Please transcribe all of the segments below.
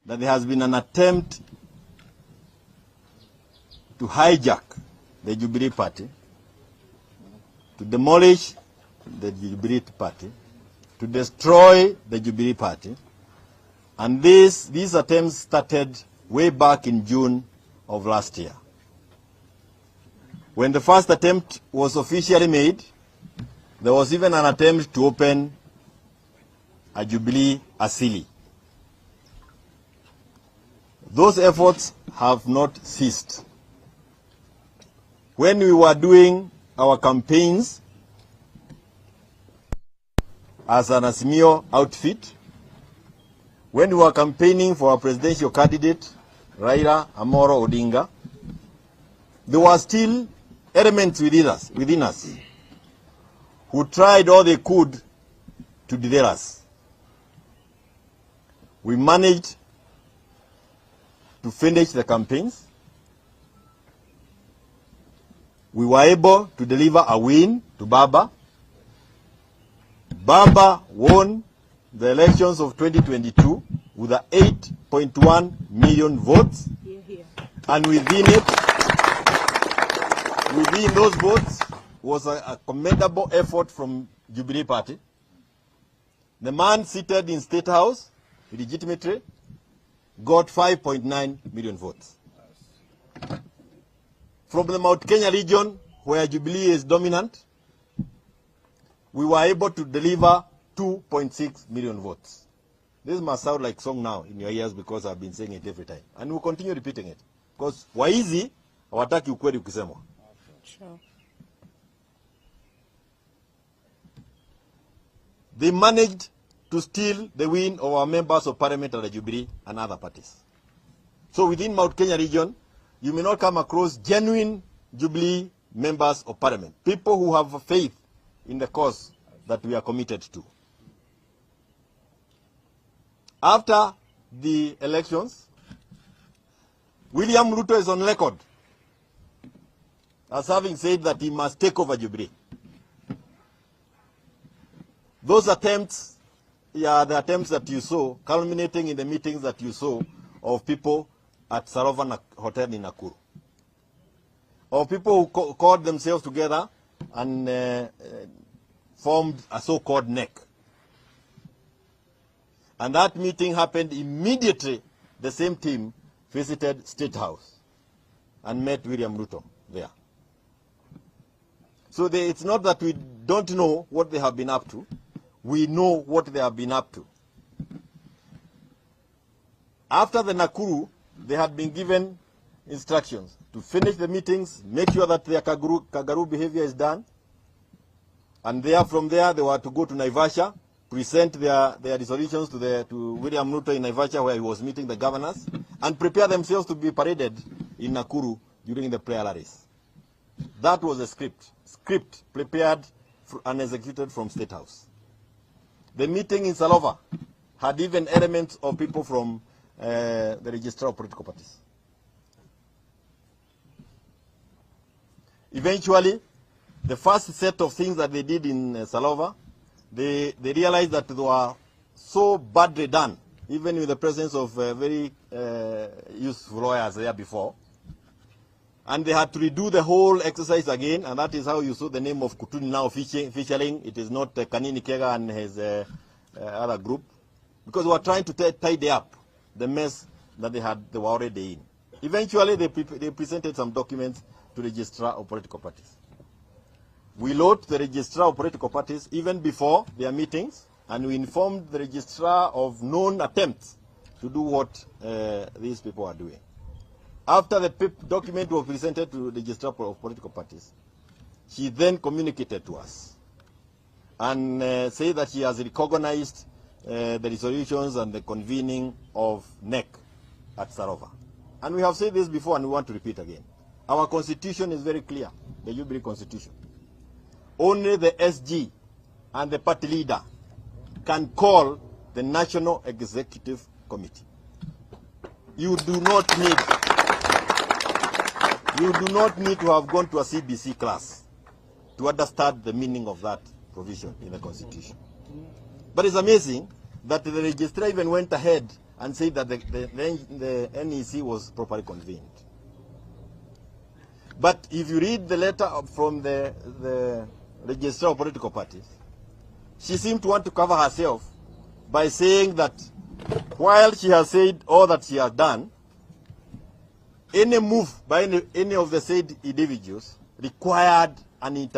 that there has been an attempt to hijack the Jubilee Party, to demolish the Jubilee Party, to destroy the Jubilee Party. And these attempts started way back in June of last year. When the first attempt was officially made, there was even an attempt to open a Jubilee Asili. Those efforts have not ceased. When we were doing our campaigns as an Azimio outfit, when we were campaigning for our presidential candidate, Raila Amolo Odinga, there were still elements within us who tried all they could to derail us. We managed to finish the campaigns. We were able to deliver a win to Baba. Baba won the elections of 2022 with 8.1 million votes. And within those votes was a commendable effort from Jubilee Party. The man seated in State House, legitimately, got 5.9 million votes. From the Mount Kenya region, where Jubilee is dominant, we were able to deliver 2.6 million votes. This must sound like song now in your ears because I've been saying it every time. And we'll continue repeating it. Because waizi hawataki ukweli ukisemwa. Sure. They managed to steal the win of our members of parliament at the Jubilee and other parties. So within Mount Kenya region, you may not come across genuine Jubilee members of parliament, people who have faith in the cause that we are committed to. After the elections, William Ruto is on record as having said that he must take over Jubilee. Those attempts, the attempts that you saw, culminating in the meetings that you saw of people at Sarova Hotel in Nakuru. Of people who called themselves together and formed a so-called NEC. And that meeting happened immediately. The same team visited State House and met William Ruto there. So it's not that we don't know what they have been up to. We know what they have been up to. After the Nakuru, they had been given instructions to finish the meetings, make sure that their Kagaru behavior is done. And from there, they were to go to Naivasha, present their resolutions to William Ruto in Naivasha, where he was meeting the governors, and prepare themselves to be paraded in Nakuru during the prayer rallies. That was a script prepared and executed from State House. The meeting in Salova had even elements of people from the Registrar of Political Parties. Eventually, the first set of things that they did in Salova, they realized that they were so badly done, even with the presence of very useful lawyers there before. And they had to redo the whole exercise again, and that is how you saw the name of Kutuni now featuring. It is not Kanini Kega and his other group, because we were trying to tidy up the mess that they were already in. Eventually, they presented some documents to the Registrar of Political Parties. We wrote the Registrar of Political Parties even before their meetings, and we informed the Registrar of known attempts to do what these people are doing. After the document was presented to the Registrar of Political Parties, she then communicated to us and said that she has recognized the resolutions and the convening of NEC at Sarova. And we have said this before and we want to repeat again. Our constitution is very clear, the Jubilee Constitution. Only the SG and the party leader can call the National Executive Committee. You do not need to have gone to a CBC class to understand the meaning of that provision in the Constitution. But it's amazing that the registrar even went ahead and said that the NEC was properly convened. But if you read the letter from the Registrar of Political Parties, she seemed to want to cover herself by saying that while she has said all that she has done, any move by any of the said individuals required an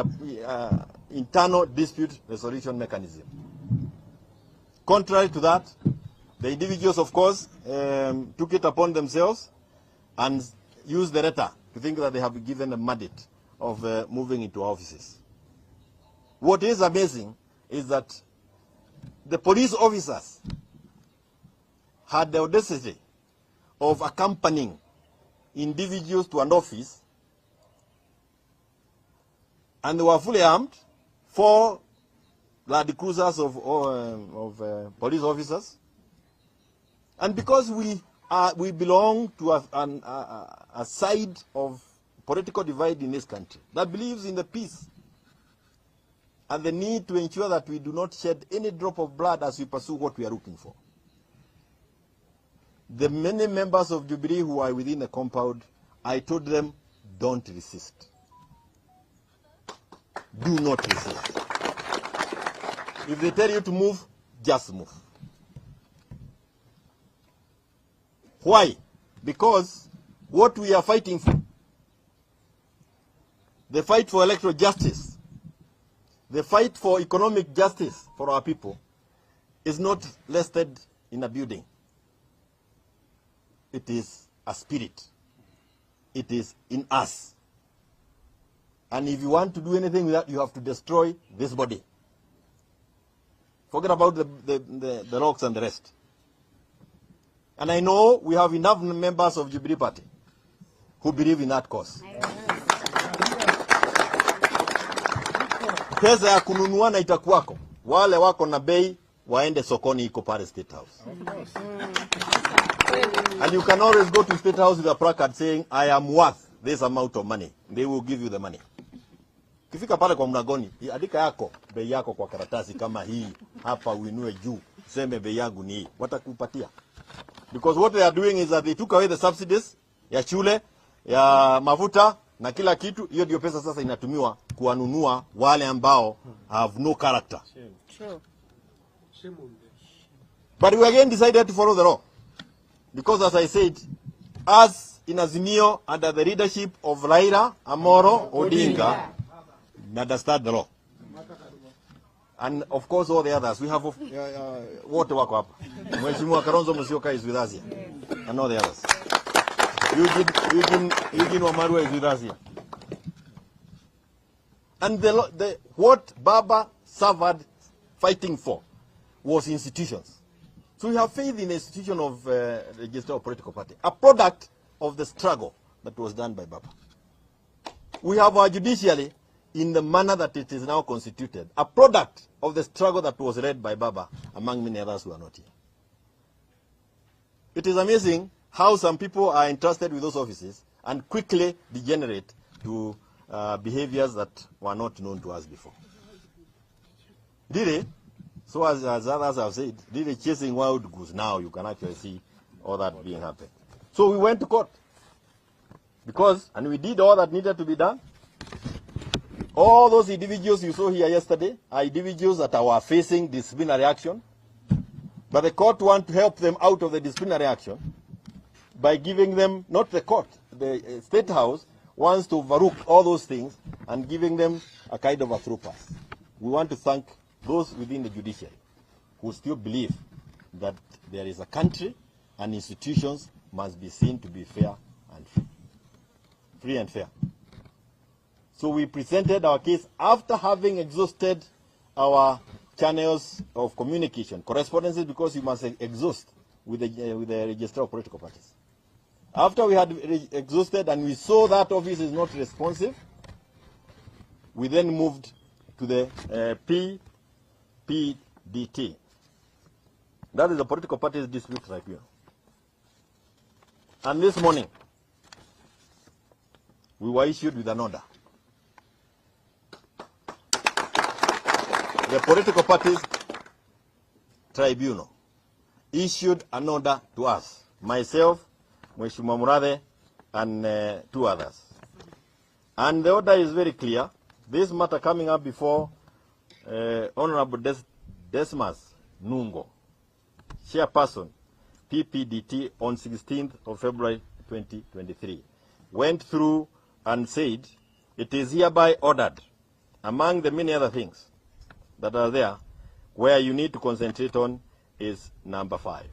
internal dispute resolution mechanism. Contrary to that, the individuals, of course, took it upon themselves and used the letter to think that they have been given a mandate of moving into offices. What is amazing is that the police officers had the audacity of accompanying individuals to an office, and they were fully armed, 4 Land Cruisers of police officers. And because we belong to a side of political divide in this country that believes in the peace and the need to ensure that we do not shed any drop of blood as we pursue what we are looking for, the many members of Jubilee who are within the compound, I told them, don't resist. Do not resist. If they tell you to move, just move. Why? Because what we are fighting for, the fight for electoral justice, the fight for economic justice for our people, is not listed in a building. It is a spirit. It is in us. And if you want to do anything with that, you have to destroy this body. Forget about the rocks and the rest. And I know we have enough members of Jubilee Party who believe in that cause. Pesa ya kununua na itakuwako. Wale wako na bei waende sokoni iko pale State House. And you can always go to State House with a placard saying, I am worth this amount of money. They will give you the money. Kifika pale kwa mlangoni, andika yako, bei yako kwa karatasi kama hii, hapa uinue juu, seme bei yangu ni hii. Watakupatia. Because what they are doing is that they took away the subsidies ya shule, ya mafuta na kila kitu. Hiyo ndio pesa sasa inatumiwa kuwanunua wale ambao have no character. Sure. But we again decided to follow the law. Because as I said, us in Azimio under the leadership of Raila Amolo Odinga, understand the law. And of course all the others. We have wote wako hapa. Mheshimiwa Kalonzo Musyoka is with us here. And all the others. Eugene Wamalwa is with us here. And what Baba suffered fighting for was institutions. So we have faith in the institution of Register of Political Party, a product of the struggle that was done by Baba. We have our judiciary in the manner that it is now constituted, a product of the struggle that was led by Baba, among many others who are not here. It is amazing how some people are entrusted with those offices and quickly degenerate to behaviors that were not known to us before. Really, so as others have said, really chasing wild goose now, you can actually see all that being happened. So we went to court. And we did all that needed to be done. All those individuals you saw here yesterday are individuals that are facing disciplinary action. But the court wants to help them out of the disciplinary action by giving them, not the court, the State House wants to overlook all those things and giving them a kind of a through pass. We want to thank those within the judiciary who still believe that there is a country and institutions must be seen to be fair and free and fair. So we presented our case after having exhausted our channels of communication, correspondences, because you must exhaust with the Register of Political Parties. After we had exhausted and we saw that office is not responsive, we then moved to the PPDT. That is the Political Parties Dispute Tribunal. And this morning, we were issued with an order. The Political Parties Tribunal issued an order to us, myself, Mheshimiwa Murathe, and 2 others. And the order is very clear. This matter coming up before Honorable Desmas Nungo, chairperson, PPDT, on 16th of February 2023, went through and said, it is hereby ordered, among the many other things that are there, where you need to concentrate on is number 5.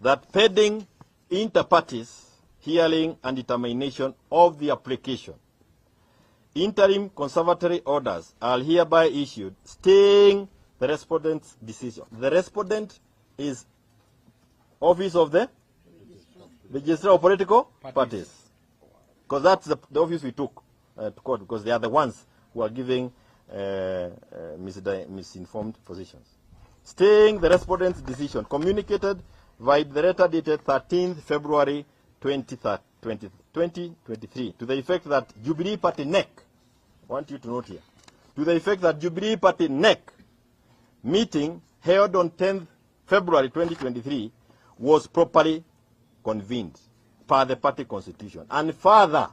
That pending inter-parties hearing and determination of the application, interim conservatory orders are hereby issued staying the respondent's decision. The respondent is office of the registrar of political parties. Because that's the office we took to court, because they are the ones who are giving misinformed positions. Staying the respondent's decision communicated by the letter dated 13th February 2023 to the effect that Jubilee Party NEC, I want you to note here, to the effect that Jubilee Party NEC meeting held on 10th February 2023 was properly convened per the party constitution, and further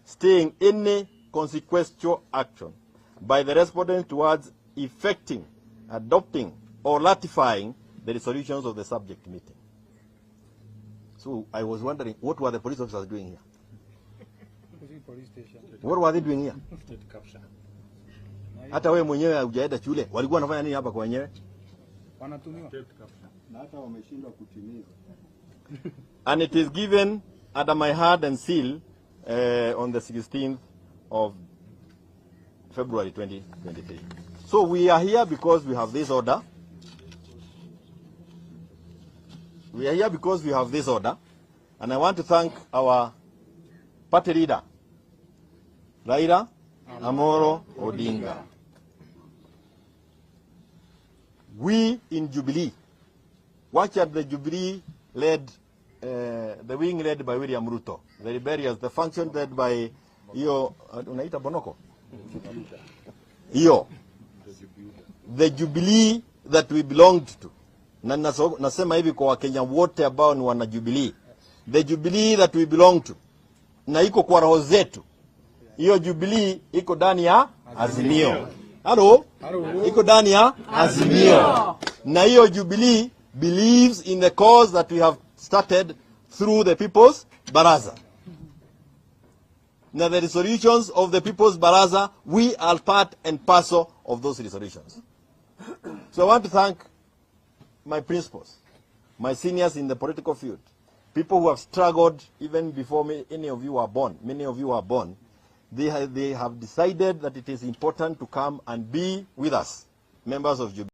staying any consequential action by the respondent towards effecting, adopting, or ratifying the resolutions of the subject meeting. So I was wondering, what were the police officers doing here? What were they doing here? Hata wewe mwenyewe hujaenda shule, walikuwa wanafanya nini hapa kwa wenyewe? Wanatumiwa. Na hata wameshindwa kutimiza. And it is given under my hand and seal on the 16th of February 2023. So we are here because we have this order. We are here because we have this order, and I want to thank our party leader, Raila Amolo Odinga. We in Jubilee, watch at the Jubilee led, the wing led by William Ruto, the rebellious, the function led by Iyo, unaita Bonoko? Iyo, the Jubilee that we belonged to. Na nasema hivi kwa Wakenya wote ambao ni wana Jubilee. The Jubilee that we belong to. Na iko kwa roho zetu. Hiyo Jubilee iko ndani ya Azimio. Hello? Iko ndani ya Azimio. Na hiyo Jubilee believes in the cause that we have started through the People's Baraza. Now the resolutions of the People's Baraza, we are part and parcel of those resolutions. So I want to thank my principals, my seniors in the political field, people who have struggled even before any of you were born. Many of you were born. They have decided that it is important to come and be with us, members of Jubilee.